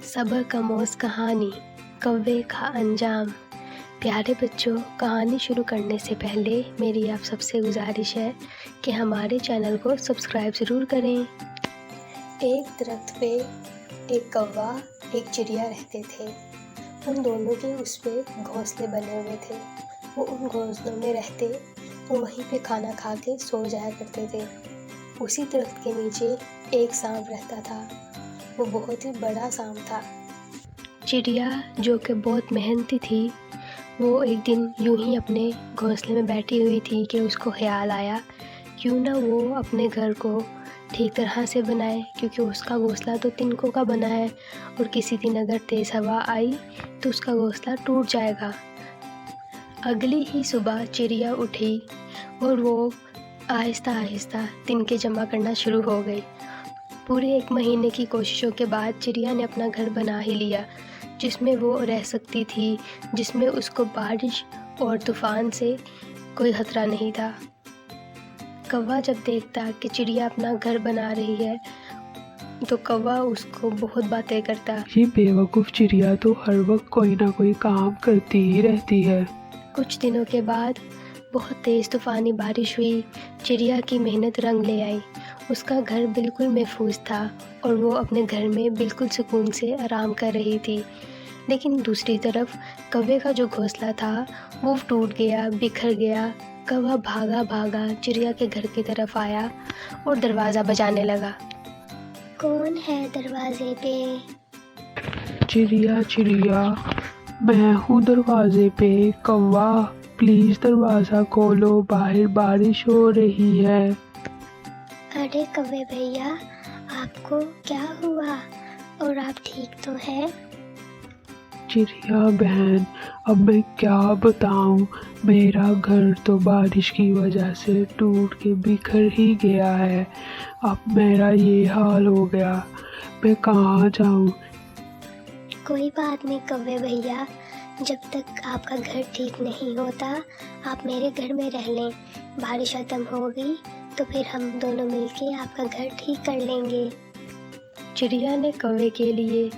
सबर कमोस कहानी कौवे का अंजाम। प्यारे बच्चों, कहानी शुरू करने से पहले मेरी आप सबसे गुजारिश है कि हमारे चैनल को सब्सक्राइब ज़रूर करें। एक दरख्त पे एक कौवा एक चिड़िया रहते थे। उन दोनों के उस पे घोंसले बने हुए थे। वो उन घोंसलों में रहते, वो वहीं पे खाना खा के सो जाया करते थे। उसी दरख्त के नीचे एक सांप रहता था। वो बहुत ही बड़ा सांप था। चिड़िया जो कि बहुत मेहनती थी, वो एक दिन यूं ही अपने घोंसले में बैठी हुई थी कि उसको ख्याल आया क्यों ना वो अपने घर को ठीक तरह से बनाए, क्योंकि उसका घोंसला तो तिनकों का बना है और किसी दिन अगर तेज़ हवा आई तो उसका घोंसला टूट जाएगा। अगली ही सुबह चिड़िया उठी और वो आहिस्ता आहिस्ता तिनके जमा करना शुरू हो गई। पूरे 1 महीने की कोशिशों के बाद चिड़िया ने अपना घर बना ही लिया, जिसमें वो रह सकती थी, जिसमें उसको बारिश और तूफ़ान से कोई खतरा नहीं था। कौवा जब देखता कि चिड़िया अपना घर बना रही है तो कौवा उसको बहुत बातें करता। ये बेवकूफ़ चिड़िया तो हर वक्त कोई ना कोई काम करती ही रहती है। कुछ दिनों के बाद बहुत तेज़ तूफ़ानी बारिश हुई। चिड़िया की मेहनत रंग ले आई। उसका घर बिल्कुल महफूज था और वो अपने घर में बिल्कुल सुकून से आराम कर रही थी। लेकिन दूसरी तरफ कौवे का जो घोंसला था वो टूट गया, बिखर गया। कौवा भागा भागा चिड़िया के घर की तरफ आया और दरवाज़ा बजाने लगा। कौन है दरवाजे पे? चिड़िया चिड़िया, मैं हूँ दरवाजे पे। कौवा प्लीज़ दरवाज़ा खोलो, बाहर बारिश हो रही है। अरे कौवे भैया, आपको क्या हुआ और आप ठीक तो हैं? चिड़िया बहन, अब मैं क्या बताऊँ, मेरा घर तो बारिश की वजह से टूट के बिखर ही गया है। अब मेरा ये हाल हो गया, मैं कहाँ जाऊँ। कोई बात नहीं कौवे भैया, जब तक आपका घर ठीक नहीं होता आप मेरे घर में रह लें। बारिश खत्म हो गई तो फिर हम दोनों मिलके आपका घर ठीक कर लेंगे। चिड़िया ने कौवे के लिए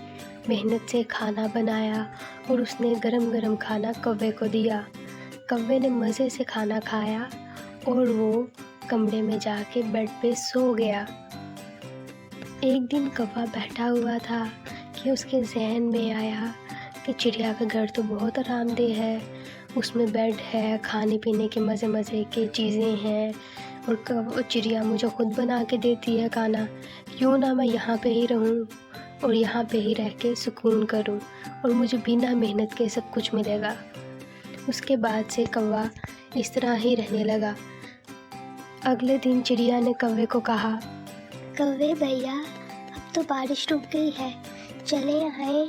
मेहनत से खाना बनाया और उसने गरम गरम खाना कौवे को दिया। कौवे ने मज़े से खाना खाया और वो कमरे में जाके बेड पे सो गया। एक दिन कौवा बैठा हुआ था कि उसके जहन में आया कि चिड़िया का घर तो बहुत आरामदेह है, उसमें बेड है, खाने पीने के मज़े मज़े की चीज़ें हैं और चिड़िया मुझे खुद बना के देती है खाना। क्यों ना मैं यहाँ पे ही रहूँ और यहाँ पे ही रह के सुकून करूँ और मुझे बिना मेहनत के सब कुछ मिलेगा। उसके बाद से कौवा इस तरह ही रहने लगा। अगले दिन चिड़िया ने कौवे को कहा, कौवे भैया, अब तो बारिश रुक गई है, चले आए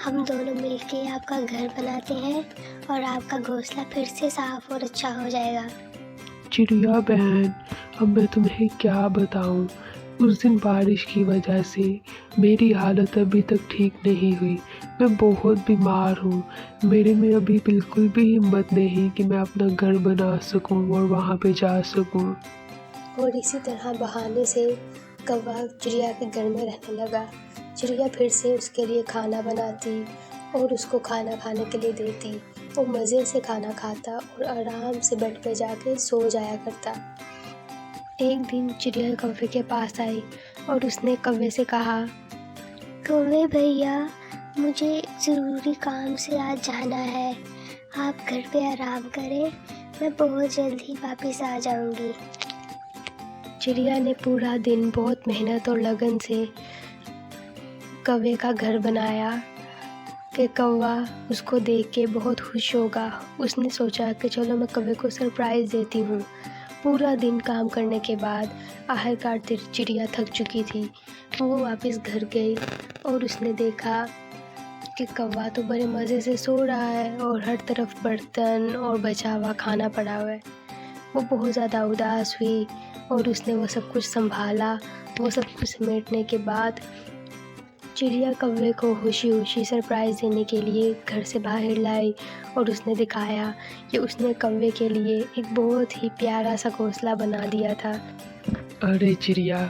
हम दोनों मिलके आपका घर बनाते हैं और आपका घोंसला फिर से साफ और अच्छा हो जाएगा। चिड़िया बहन, अब मैं तुम्हें क्या बताऊँ, उस दिन बारिश की वजह से मेरी हालत अभी तक ठीक नहीं हुई। मैं बहुत बीमार हूँ। मेरे में अभी बिल्कुल भी हिम्मत नहीं कि मैं अपना घर बना सकूँ और वहाँ पे जा सकूँ। और इसी तरह बहाने से कौवा चिड़िया के घर में रहने लगा। चिड़िया फिर से उसके लिए खाना बनाती और उसको खाना खाने के लिए देती। वो मज़े से खाना खाता और आराम से बेड पे जाके सो जाया करता। एक दिन चिड़िया कौवे के पास आई और उसने कौवे से कहा, कौवे भैया, मुझे ज़रूरी काम से आज जाना है, आप घर पे आराम करें, मैं बहुत जल्द ही वापस आ जाऊंगी। चिड़िया ने पूरा दिन बहुत मेहनत और लगन से कौवे का घर बनाया कि कौवा उसको देख के बहुत खुश होगा। उसने सोचा कि चलो मैं कौवे को सरप्राइज़ देती हूँ। पूरा दिन काम करने के बाद आखिरकार चिड़िया थक चुकी थी। वो वापस घर गई और उसने देखा कि कौवा तो बड़े मज़े से सो रहा है और हर तरफ बर्तन और बचा हुआ खाना पड़ा हुआ है। वो बहुत ज़्यादा उदास हुई और उसने वो सब कुछ संभाला। वो सब कुछ समेटने के बाद चिड़िया कौवे को खुशी खुशी सरप्राइज़ देने के लिए घर से बाहर लाई और उसने दिखाया कि उसने कौवे के लिए एक बहुत ही प्यारा सा घोंसला बना दिया था। अरे चिड़िया,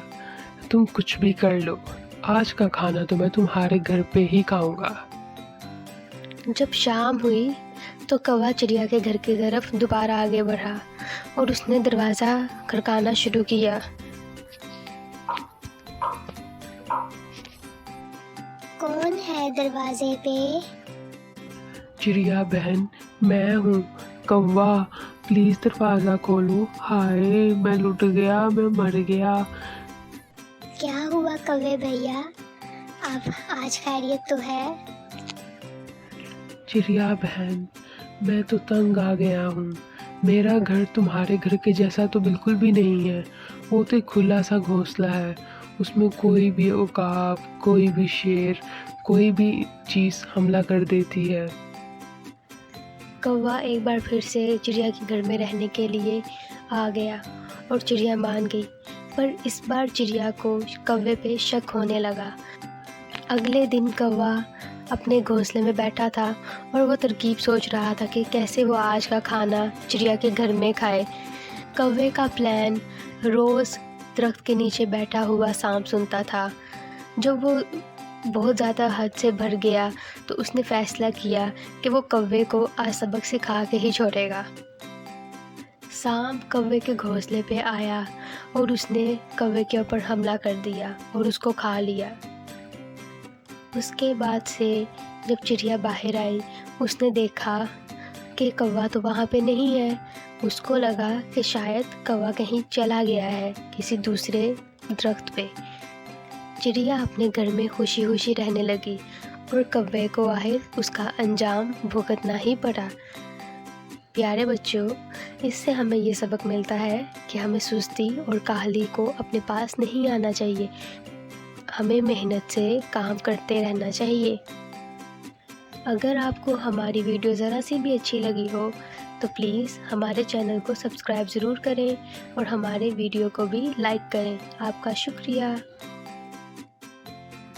तुम कुछ भी कर लो, आज का खाना तो मैं तुम्हारे घर पे ही खाऊंगा। जब शाम हुई तो कौवा चिड़िया के घर की तरफ दोबारा आगे बढ़ा और उसने दरवाज़ा खड़काना शुरू किया। कौन है दरवाजे पे? चिड़िया बहन, मैं हूँ। कौवा, प्लीज दरवाजा खोलो। हाय, मैं लुट गया, मैं मर गया। क्या हुआ कौवे भैया, आप आज खैरियत तो है? चिड़िया बहन, मैं तो तंग आ गया हूँ। मेरा घर तुम्हारे घर के जैसा तो बिल्कुल भी नहीं है। वो तो एक खुला सा घोंसला है, उसमें कोई भी उकाब, कोई भी शेर, कोई भी चीज़ हमला कर देती है। कौवा एक बार फिर से चिड़िया के घर में रहने के लिए आ गया और चिड़िया मान गई, पर इस बार चिड़िया को कौवे पे शक होने लगा। अगले दिन कौवा अपने घोंसले में बैठा था और वो तरकीब सोच रहा था कि कैसे वो आज का खाना चिड़िया के घर में खाए। कौवे का प्लान रोज़ दरख्त के नीचे बैठा हुआ सांप सुनता था। जब वो बहुत ज़्यादा हद से भर गया तो उसने फैसला किया कि वो कौवे को आज सबक सिखा के ही छोड़ेगा। सांप कौवे के घोंसले पे आया और उसने कौवे के ऊपर हमला कर दिया और उसको खा लिया। उसके बाद से जब चिड़िया बाहर आई, उसने देखा कि कौवा तो वहाँ पे नहीं है। उसको लगा कि शायद कौवा कहीं चला गया है किसी दूसरे दरख्त पे। चिड़िया अपने घर में खुशी खुशी रहने लगी और कौवे को आखिर उसका अंजाम भुगतना ही पड़ा। प्यारे बच्चों, इससे हमें ये सबक मिलता है कि हमें सुस्ती और काहली को अपने पास नहीं आना चाहिए। हमें मेहनत से काम करते रहना चाहिए। अगर आपको हमारी वीडियो ज़रा सी भी अच्छी लगी हो तो प्लीज़ हमारे चैनल को सब्सक्राइब ज़रूर करें और हमारे वीडियो को भी लाइक करें। आपका शुक्रिया।